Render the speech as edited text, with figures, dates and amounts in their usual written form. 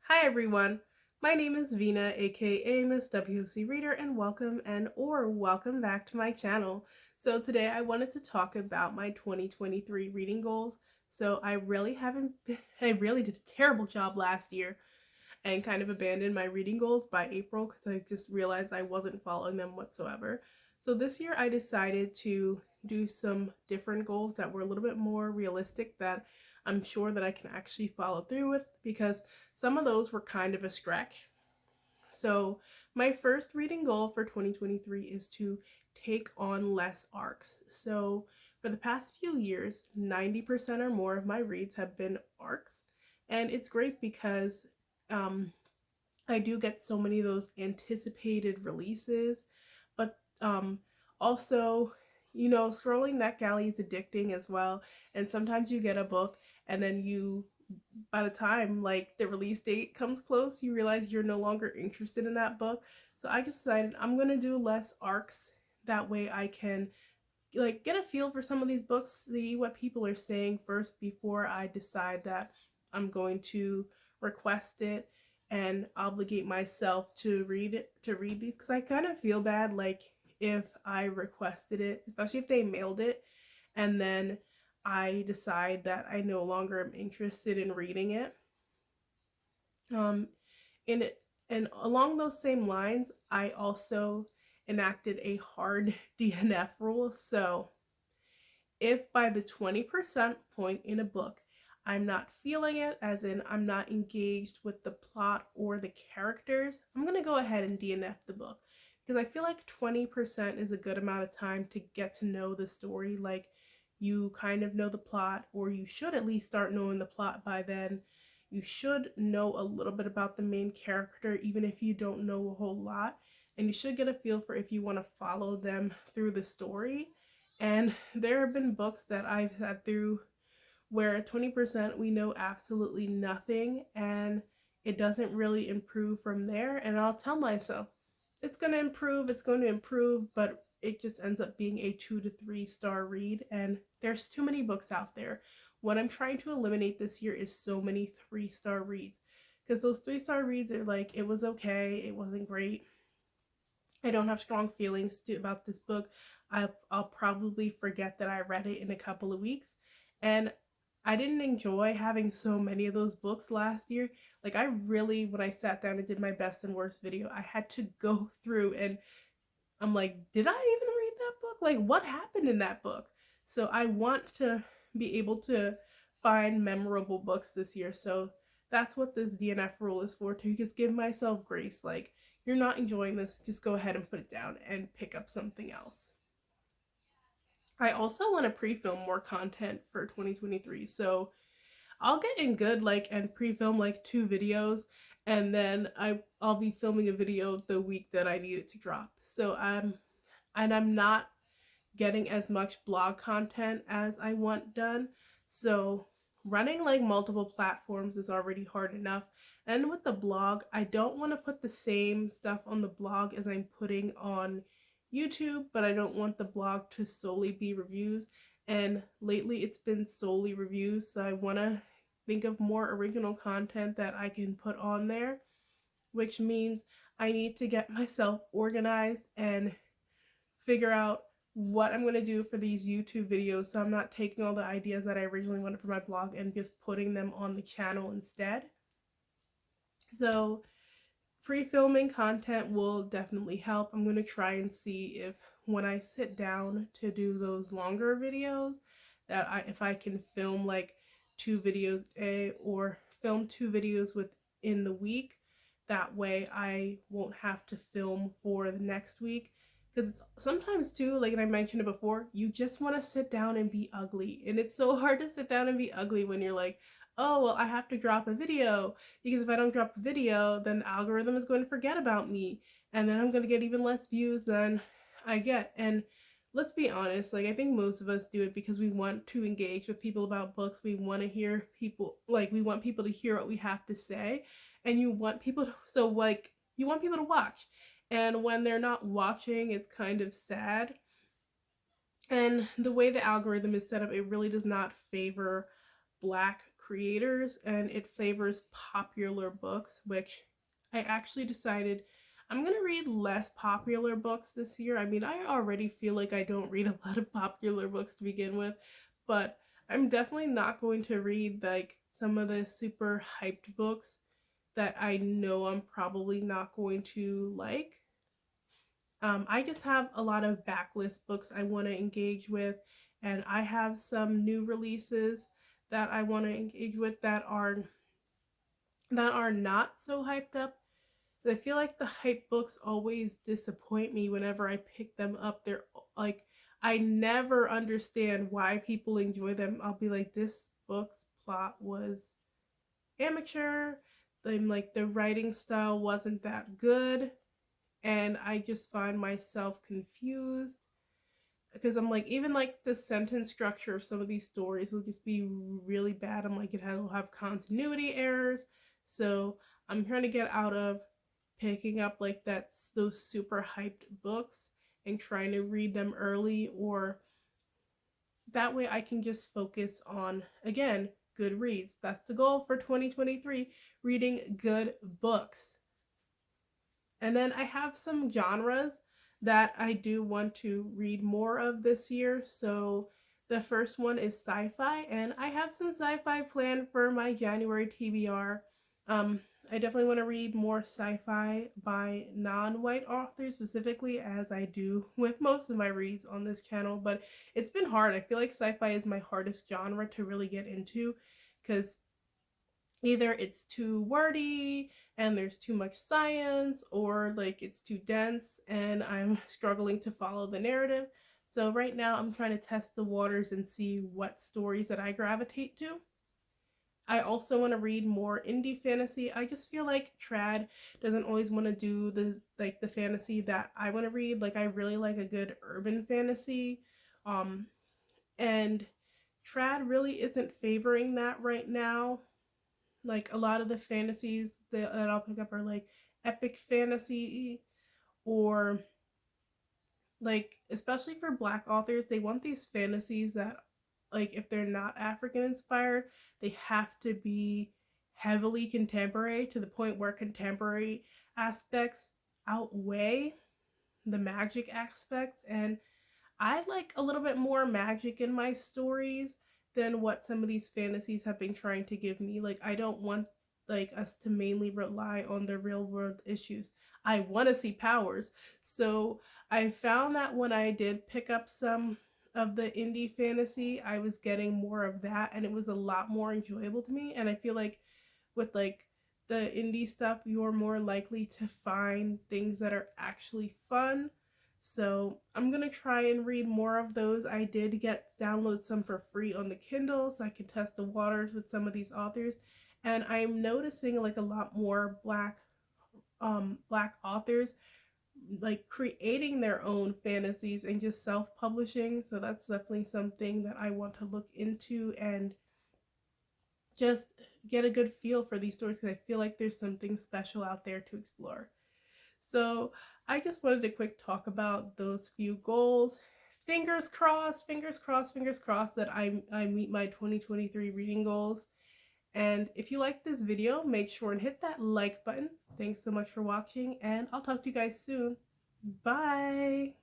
Hi everyone, my name is Vina, aka Miss WC Reader, and welcome back to my channel. So today I wanted to talk about my 2023 reading goals. So I really did a terrible job last year and kind of abandoned my reading goals by April because I just realized I wasn't following them whatsoever. So this year I decided to do some different goals that were a little bit more realistic that I'm sure that I can actually follow through with because some of those were kind of a stretch. So my first reading goal for 2023 is to take on less arcs. So for the past few years, 90% or more of my reads have been arcs. And it's great because um, I do get so many of those anticipated releases, but also, scrolling NetGalley is addicting as well. And sometimes you get a book, and then by the time like the release date comes close, you realize you're no longer interested in that book. So I just decided I'm gonna do less arcs. That way, I can like get a feel for some of these books, see what people are saying first before I decide that I'm going to request it and obligate myself to read these because I kind of feel bad like if I requested it, especially if they mailed it and then I decide that I no longer am interested in reading it. Um in it and along those same lines, I also enacted a hard DNF rule. So if by the 20% point in a book I'm not feeling it, as in I'm not engaged with the plot or the characters, I'm going to go ahead and DNF the book. Because I feel like 20% is a good amount of time to get to know the story. Like, you kind of know the plot, or you should at least start knowing the plot by then. You should know a little bit about the main character, even if you don't know a whole lot. And you should get a feel for if you want to follow them through the story. And there have been books that I've sat through where 20% we know absolutely nothing and it doesn't really improve from there. And I'll tell myself, it's going to improve, but it just ends up being a 2 to 3 star read. And there's too many books out there. What I'm trying to eliminate this year is so many 3 star reads. Because those 3 star reads are like, it was okay, it wasn't great, I don't have strong feelings about this book. I'll probably forget that I read it in a couple of weeks. And I didn't enjoy having so many of those books last year. Like, I really, when I sat down and did my best and worst video, I had to go through and I'm like, did I even read that book? Like, what happened in that book? So I want to be able to find memorable books this year. So that's what this DNF rule is for, to just give myself grace. Like, you're not enjoying this, just go ahead and put it down and pick up something else. I also want to pre-film more content for 2023. So I'll get in good like and pre-film like 2 videos, and then I'll be filming a video the week that I need it to drop. So I'm not getting as much blog content as I want done. So running like multiple platforms is already hard enough. And with the blog, I don't want to put the same stuff on the blog as I'm putting on YouTube, but I don't want the blog to solely be reviews. And lately it's been solely reviews, so I want to think of more original content that I can put on there, which means I need to get myself organized and figure out what I'm going to do for these YouTube videos, so I'm not taking all the ideas that I originally wanted for my blog and just putting them on the channel instead. So pre-filming content will definitely help. I'm going to try and see if when I sit down to do those longer videos if I can film like 2 videos or film 2 videos within the week. That way I won't have to film for the next week, because sometimes too, like I mentioned it before, you just want to sit down and be ugly, and it's so hard to sit down and be ugly when you're like, oh well, I have to drop a video, because if I don't drop a video, then the algorithm is going to forget about me, and then I'm going to get even less views than I get. And let's be honest, like I think most of us do it because we want to engage with people about books. We want to hear people, like we want people to hear what we have to say, and you want people to, so like you want people to watch. And when they're not watching, it's kind of sad. And the way the algorithm is set up, it really does not favor black creators and it favors popular books, which I actually decided I'm going to read less popular books this year. I mean, I already feel like I don't read a lot of popular books to begin with, but I'm definitely not going to read like some of the super hyped books that I know I'm probably not going to like. I just have a lot of backlist books I want to engage with, and I have some new releases that I want to engage with that are not so hyped up. I feel like the hype books always disappoint me whenever I pick them up. They're like, I never understand why people enjoy them. I'll be like, this book's plot was amateur. I'm like, the writing style wasn't that good. And I just find myself confused because I'm like, even like the sentence structure of some of these stories will just be really bad. I'm like, will have continuity errors. So I'm trying to get out of picking up like those super hyped books and trying to read them early, or that way I can just focus on, again, good reads. That's the goal for 2023, reading good books. And then I have some genres that I do want to read more of this year. So the first one is sci-fi, and I have some sci-fi planned for my January TBR. I definitely want to read more sci-fi by non-white authors, specifically, as I do with most of my reads on this channel, but it's been hard. I feel like sci-fi is my hardest genre to really get into because either it's too wordy and there's too much science, or like it's too dense and I'm struggling to follow the narrative. So right now I'm trying to test the waters and see what stories that I gravitate to. I also want to read more indie fantasy. I just feel like trad doesn't always want to do the fantasy that I want to read. Like, I really like a good urban fantasy. Um and trad really isn't favoring that right now. Like, a lot of the fantasies that I'll pick up are like epic fantasy, or like, especially for Black authors, they want these fantasies that, like, if they're not African inspired, they have to be heavily contemporary to the point where contemporary aspects outweigh the magic aspects. And I like a little bit more magic in my stories than what some of these fantasies have been trying to give me. Like, I don't want like us to mainly rely on the real world issues. I want to see powers. So I found that when I did pick up some of the indie fantasy, I was getting more of that and it was a lot more enjoyable to me. And I feel like with like the indie stuff, you're more likely to find things that are actually fun. So I'm gonna try and read more of those. I did download some for free on the Kindle, so I can test the waters with some of these authors. And I'm noticing like a lot more black authors like creating their own fantasies and just self-publishing. So that's definitely something that I want to look into and just get a good feel for these stories, because I feel like there's something special out there to explore. So I just wanted to quick talk about those few goals. Fingers crossed, fingers crossed, fingers crossed that I meet my 2023 reading goals. And if you like this video, make sure and hit that like button. Thanks so much for watching, and I'll talk to you guys soon. Bye!